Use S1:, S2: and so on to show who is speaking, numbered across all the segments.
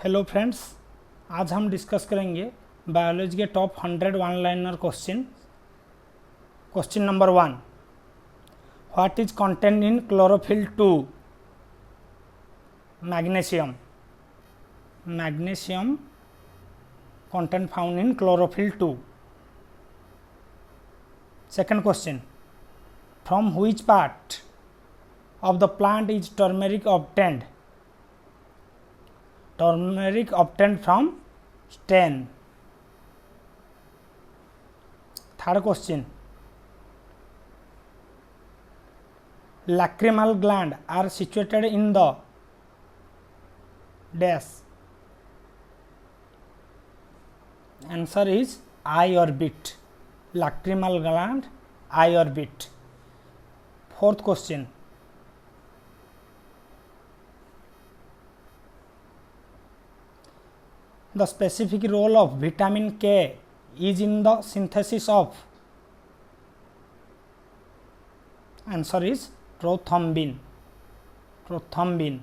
S1: Hello friends, आज हम discuss करेंगे बायोलॉजी के top 100 one liner question. Question number 1, what is content in chlorophyll 2? Magnesium. Magnesium content found in chlorophyll 2. Second question, from which part of the plant is turmeric obtained? Turmeric obtained from stain. Third question, lacrimal gland are situated in the dash. Answer is eye orbit. Lacrimal gland, eye orbit. Fourth question, the specific role of vitamin K is in the synthesis of. Answer is prothrombin. Prothrombin.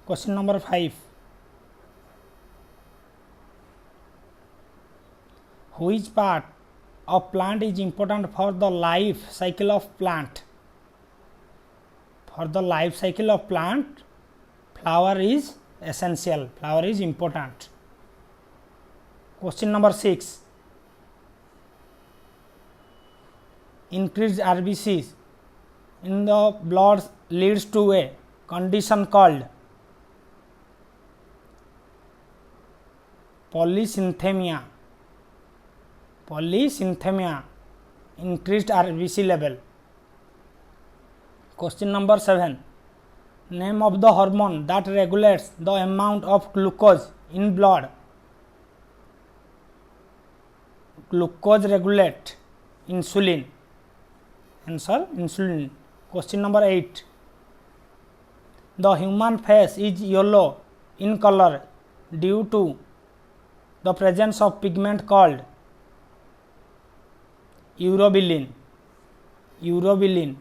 S1: Question number 5, which part of plant is important for the life cycle of plant? For the life cycle of plant, flower is essential, flower is important. Question number 6, increased RBCs in the blood leads to a condition called polycythemia. Polycythemia, increased RBC level. Question number 7, name of the hormone that regulates the amount of glucose in blood. Glucose regulate insulin. Answer insulin. Question number 8, the human face is yellow in color due to the presence of pigment called urobilin. Urobilin.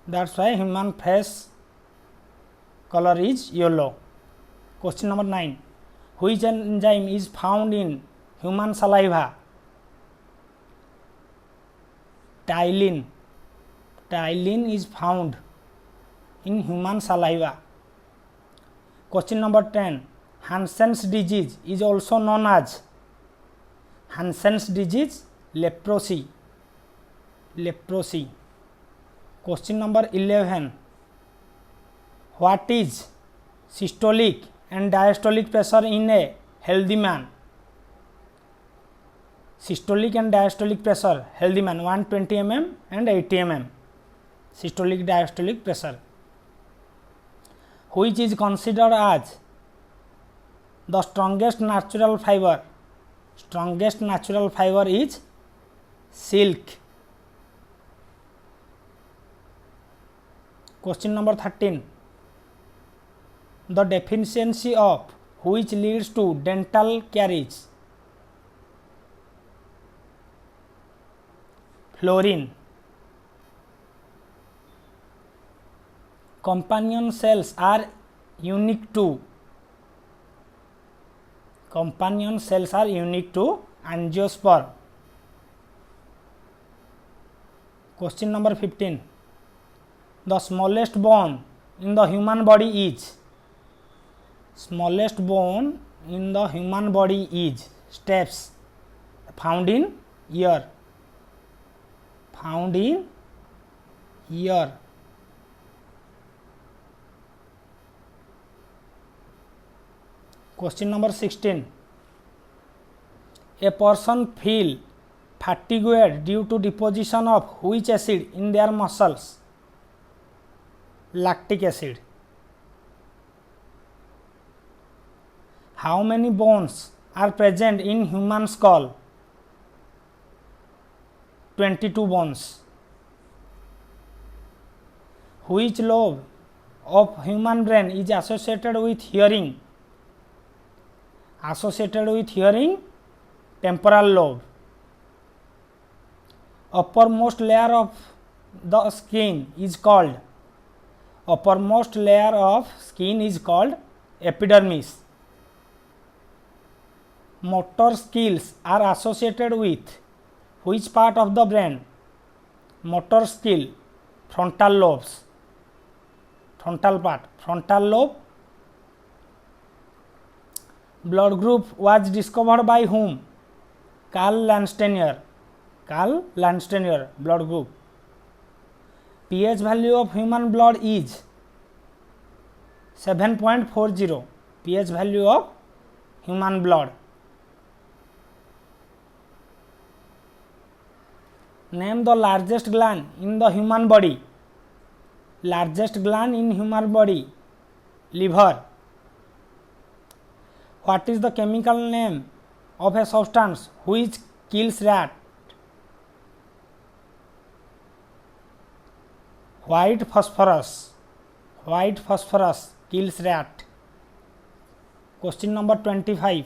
S1: That's why human face color is yellow. Question number 9, which enzyme is found in human saliva? Ptyalin. Ptyalin is found in human saliva. Question number 10, Hansen's disease is also known as. Hansen's disease, leprosy. Leprosy. Question number 11, what is systolic and diastolic pressure in a healthy man? Systolic and diastolic pressure, healthy man 120 mm and 80 mm. Systolic diastolic pressure. Which is considered as the strongest natural fiber? Strongest natural fiber is silk. Question number 13, the deficiency of which leads to dental caries? Fluorine. Companion cells are unique to. Companion cells are unique to angiosperm. Question number 15, the smallest bone in the human body is. Smallest bone in the human body is stapes, found in ear. Found in ear. Question number 16, a person feel fatigued due to deposition of which acid in their muscles? Lactic acid. How many bones are present in human skull? 22 bones. Which lobe of human brain is associated with hearing? Associated with hearing, temporal lobe. uppermost layer of the skin is called? Uppermost layer of skin is called epidermis. Motor skills are associated with which part of the brain? Motor skill, frontal lobes, frontal part, frontal lobe. Blood group was discovered by whom? Carl Landsteiner. Carl Landsteiner, blood group. pH value of human blood is 7.40. pH value of human blood. Name the largest gland in the human body. Largest gland in human body, liver. What is the chemical name of a substance which kills rat? White phosphorus. White phosphorus kills rat. Question number 25.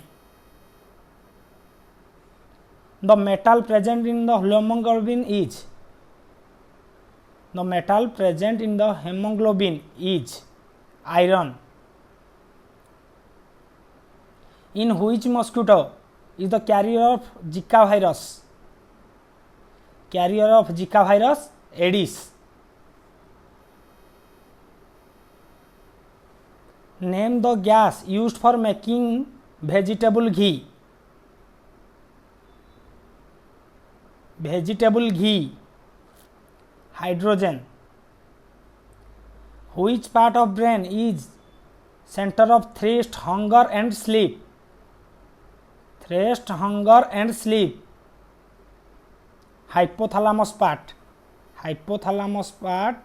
S1: The metal present in the hemoglobin is? The metal present in the hemoglobin is iron. In which mosquito is the carrier of Zika virus? Carrier of Zika virus, Aedes. Name the gas used for making vegetable ghee. Vegetable ghee, hydrogen. Which part of brain is center of thirst, hunger and sleep? Thirst, hunger and sleep, hypothalamus part. Hypothalamus part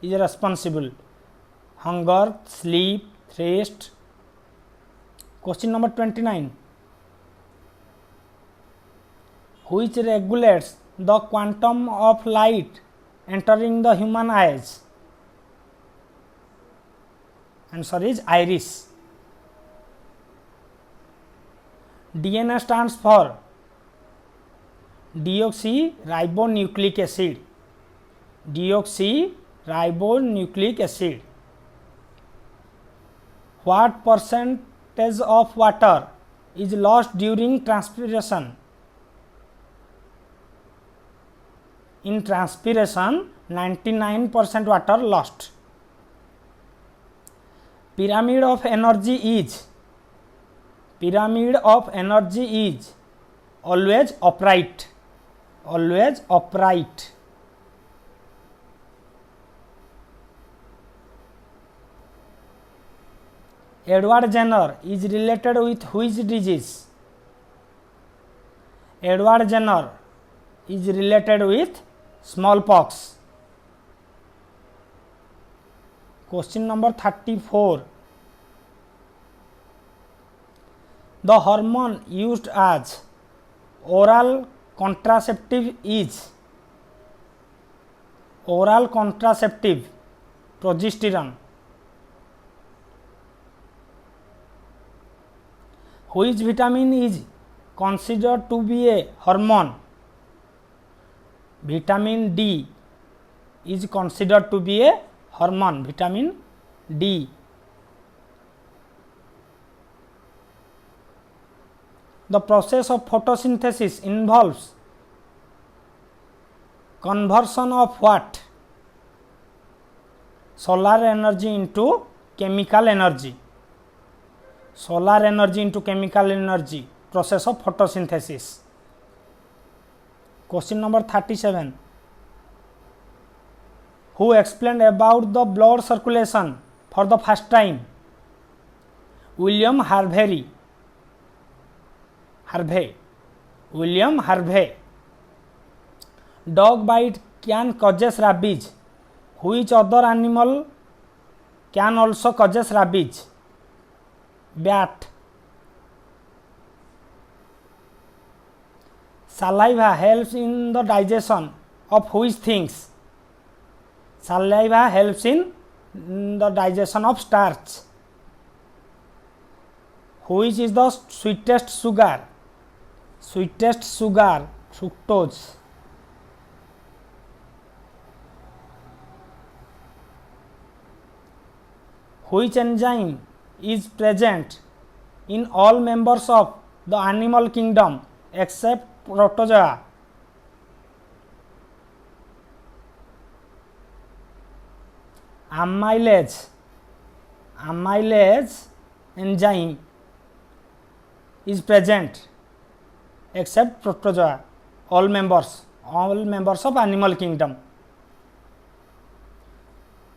S1: is responsible. Hunger, sleep, thirst. Question number 29. Which regulates the quantum of light entering the human eyes? Answer is iris. DNA stands for deoxyribonucleic acid. Deoxyribonucleic acid. What percentage of water is lost during transpiration? In transpiration, 99% water lost. Pyramid of energy is? Pyramid of energy is always upright. Always upright. Edward Jenner is related with which disease? Edward Jenner is related with smallpox. Question number 34. The hormone used as oral contraceptive is? Oral contraceptive, progesterone. Which vitamin is considered to be a hormone? Vitamin D is considered to be a hormone. Vitamin D. The process of photosynthesis involves conversion of what? Solar energy into chemical energy. Solar energy into chemical energy, process of photosynthesis. Question number 37. Who explained about the blood circulation for the first time? William Harvey. William Harvey. Dog bite can causes rabies. Which other animal can also causes rabies? Bat. Saliva helps in the digestion of which things? Saliva helps in the digestion of starch. Which is the sweetest sugar? Sweetest sugar, fructose. Which enzyme is present in all members of the animal kingdom except protozoa? Amylase enzyme is present except protozoa, all members of animal kingdom.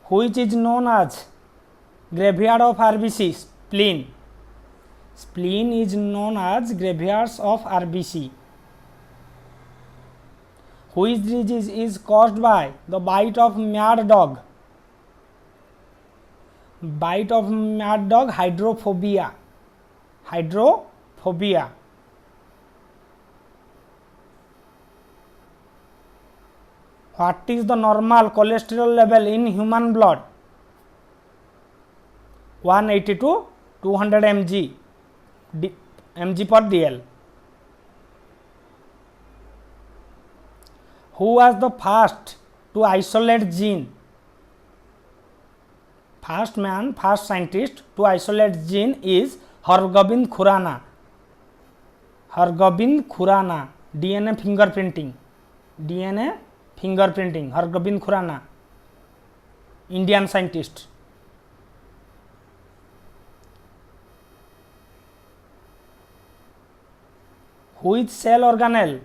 S1: Which is known as graveyard of RBC? Spleen is known as graveyards of RBC. Which disease is caused by the bite of mad dog? Hydrophobia. What is the normal cholesterol level in human blood? 180 to 200 mg per dl. Who was the first to isolate gene? First scientist to isolate gene is Hargobind Khurana. DNA fingerprinting. Hargobind Khurana, Indian scientist. Which cell organelle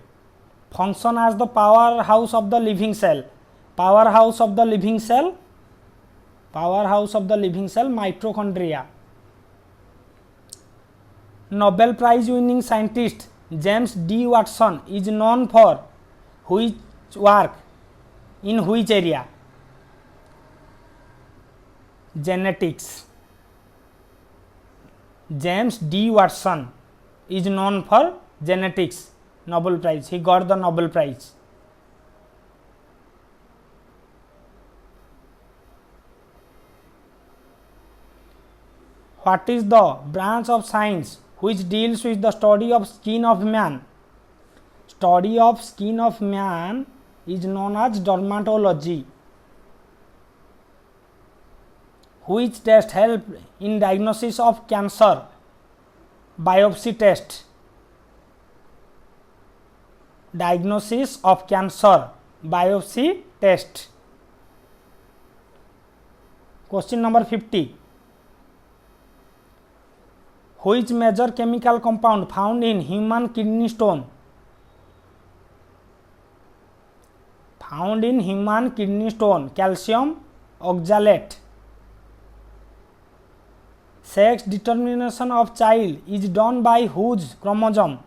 S1: function as the powerhouse of the living cell? Mitochondria. Nobel Prize winning scientist James D. Watson is known for which work in which area? Genetics. James D. Watson is known for genetics. Nobel Prize. He got the Nobel Prize. What is the branch of science which deals with the study of skin of man? Study of skin of man is known as dermatology. Which test help in diagnosis of cancer? Biopsy test. Diagnosis of cancer, biopsy test. Question number 50. Which major chemical compound found in human kidney stone? Calcium oxalate. Sex determination of child is done by whose chromosome?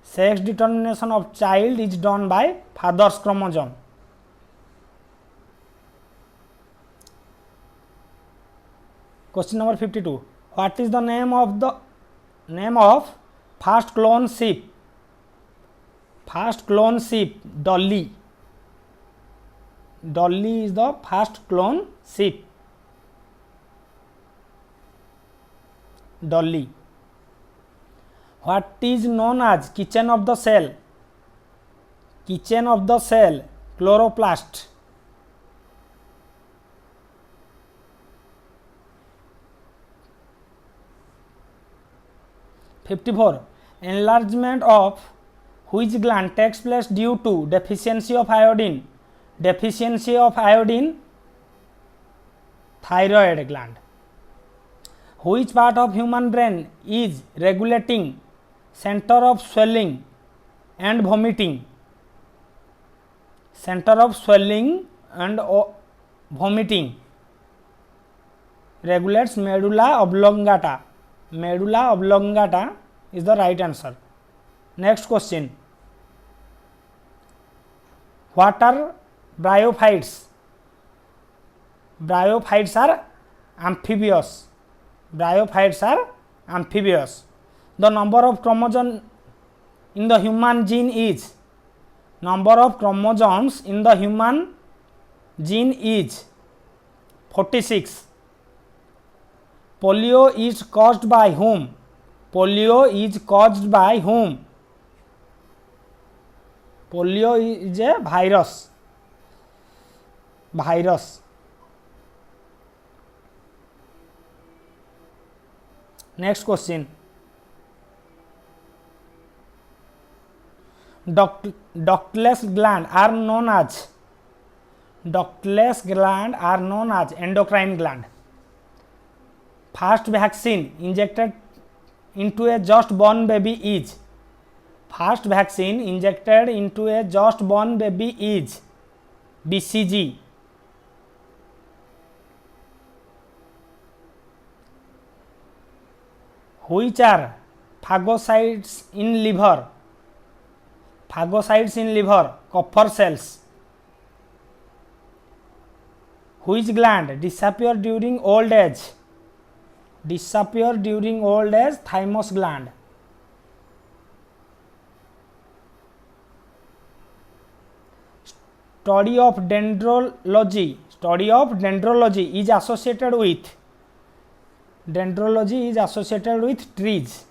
S1: Sex determination of child is done by father's chromosome. Question number 52. What is the name of first clone ship? Dolly. Dolly is the first clone ship. Dolly. What is known as kitchen of the cell? Chloroplast. (54) Enlargement of which gland takes place due to deficiency of iodine? Thyroid gland. Which part of human brain is regulating center of swelling and vomiting? Regulates medulla oblongata. Medulla oblongata is the right answer. Next question. What are bryophytes? Bryophytes are amphibious. The number of chromosomes in the human gene is? Number of chromosomes in the human gene is 46. Polio is caused by whom? Polio is a virus. Next question. Ductless gland are known as endocrine gland. First vaccine injected into a just born baby is BCG. Which are phagocytes in liver? Kupffer cells. Which gland disappear during old age? Thymus gland. Study of dendrology is associated with trees.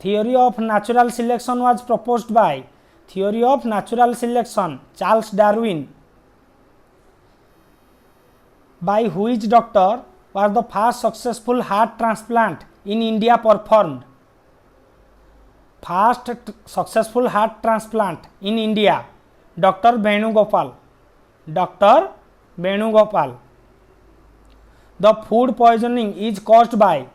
S1: Theory of natural selection was proposed by Charles Darwin. By which doctor was the first successful heart transplant in India performed? First successful heart transplant in India, Dr. Venugopal. The food poisoning is caused by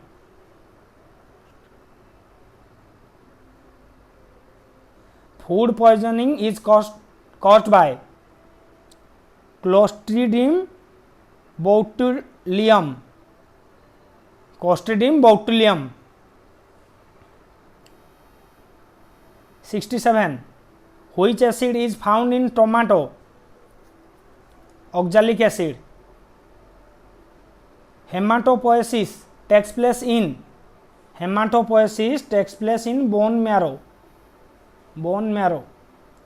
S1: Clostridium botulinum. 67. Which acid is found in tomato? Oxalic acid. Hematopoiesis takes place in bone marrow.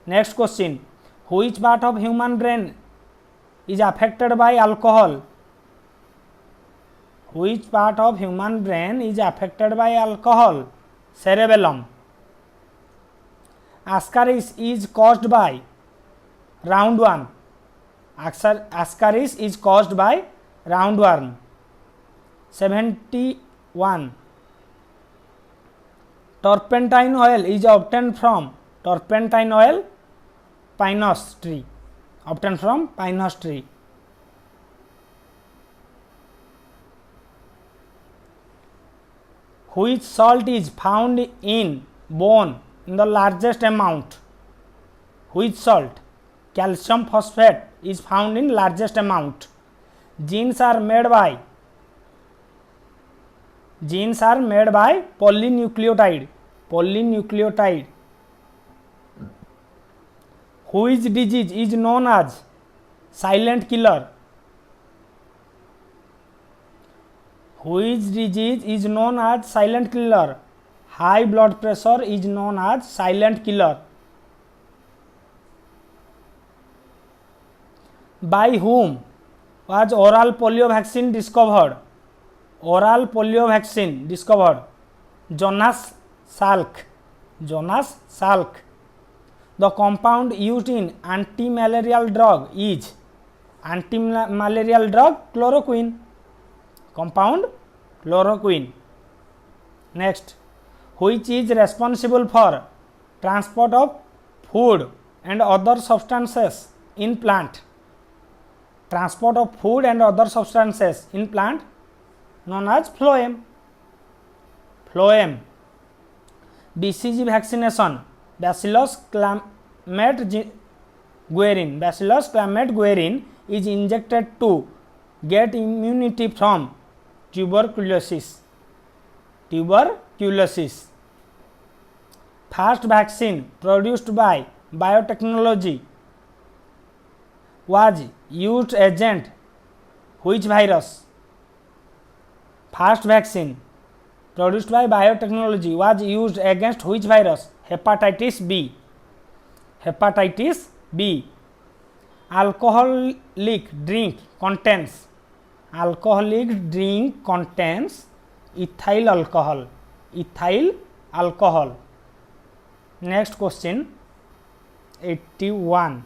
S1: Next question. Which part of human brain is affected by alcohol? Cerebellum. Ascaris is caused by roundworm. Ascaris is caused by roundworm. 71. Turpentine oil is obtained from pinus tree. Which salt is found in bone in the largest amount? Which salt? Calcium phosphate is found in largest amount. Genes are made by polynucleotide. Which disease is known as silent killer? High blood pressure is known as silent killer. By whom was oral polio vaccine discovered? Jonas Salk. The compound used in anti-malarial drug is chloroquine. Next, which is responsible for transport of food and other substances in plant? Known as phloem. BCG vaccination, Bacillus clamato guerin is injected to get immunity from tuberculosis. First vaccine produced by biotechnology was used agent which virus? First vaccine produced by biotechnology was used against which virus? Hepatitis B. Alcoholic drink contains ethyl alcohol. Next question, 81.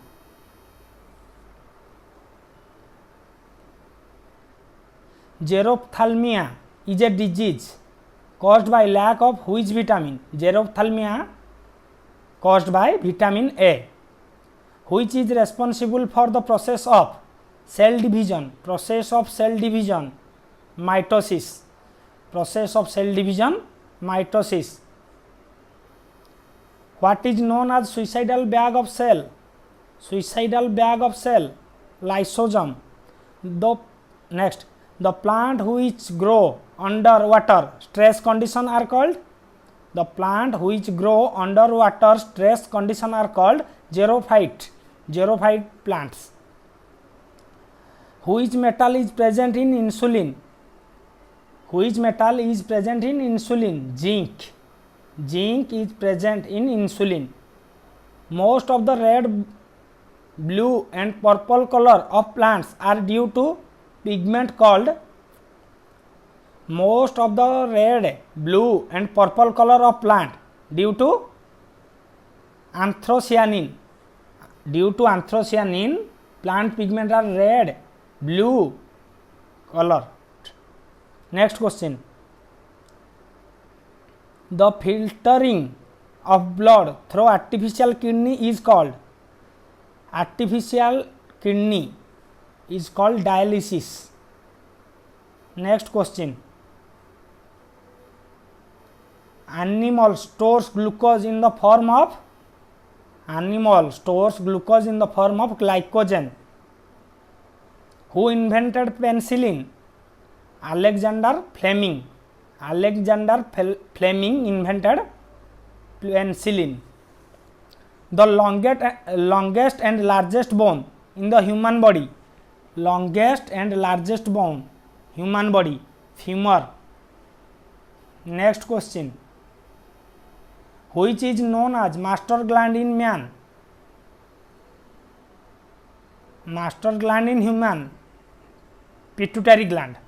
S1: Xerophthalmia is a disease caused by lack of which vitamin? Xerophthalmia caused by vitamin A. Which is responsible for the process of cell division? Process of cell division, mitosis. Process of cell division, mitosis. What is known as suicidal bag of cell? Suicidal bag of cell, lysosome. Next, the plant which grow under water stress condition are called? The plant which grow under water stress condition are called xerophyte. Xerophyte plants. Which metal is present in insulin? Which metal is present in insulin? Zinc. Zinc is present in insulin. Most of the red, blue and purple color of plants are due to pigment called? Most of the red, blue and purple color of plant due to anthocyanin. Due to anthocyanin, plant pigment are red, blue color. Next question. The filtering of blood through artificial kidney is called? Artificial kidney is called dialysis. Next question. Animal stores glucose in the form of? Animal stores glucose in the form of glycogen. Who invented penicillin? Alexander Fleming. Alexander Fleming invented penicillin. The longest and largest bone in the human body. Longest and largest bone, human body, femur. Next question. Which is known as master gland in man? Master gland in human, pituitary gland.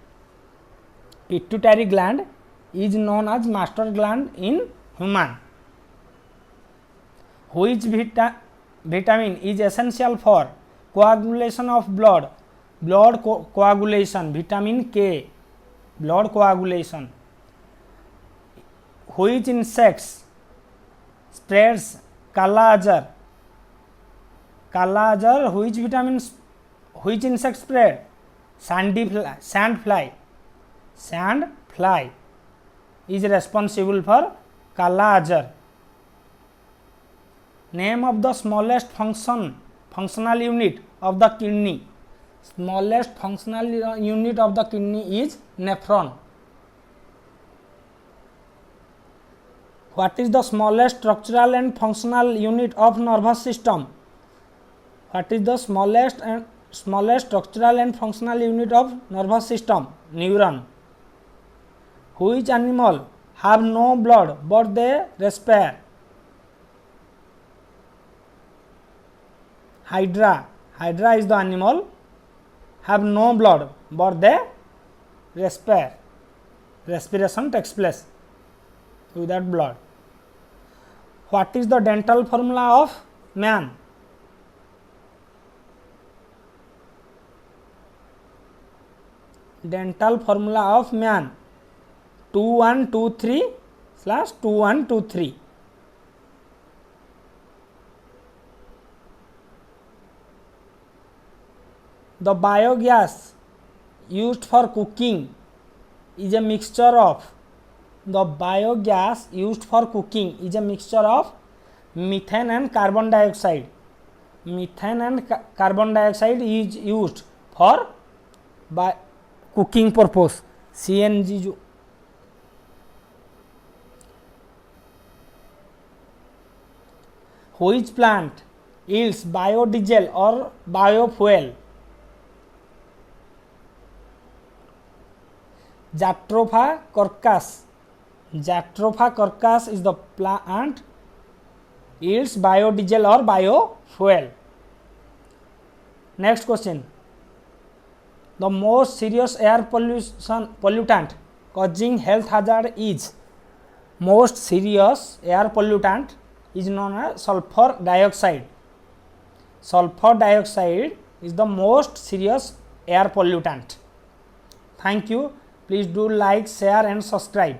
S1: Pituitary gland is known as master gland in human. Which vitamin is essential for coagulation of blood? Blood coagulation, vitamin K, blood coagulation. Which insects spreads Kala Azar? Kala Azar, which vitamins, which insect spread? Sand fly. Sand fly is responsible for Kala Azar. Name of the smallest functional unit of the kidney. Smallest functional unit of the kidney is nephron. What is the smallest structural and functional unit of nervous system? What is the smallest structural and functional unit of nervous system? Neuron. Which animal have no blood but they respire? Hydra. Hydra is the animal have no blood but they respire. Respiration takes place without blood. What is the dental formula of man? Dental formula of man 2123/2123. The biogas used for cooking is a mixture of? The biogas used for cooking is a mixture of methane and carbon dioxide. Methane and carbon dioxide is used for cooking purpose. CNG. Which plant yields biodiesel or biofuel? Jatropha coccus. Jatropha coccus is the plant yields biodiesel or biofuel. Next question. The most serious air pollutant causing health hazard is? Most serious air pollutant is known as sulfur dioxide. Sulfur dioxide is the most serious air pollutant. Thank you. Please do like, share and subscribe.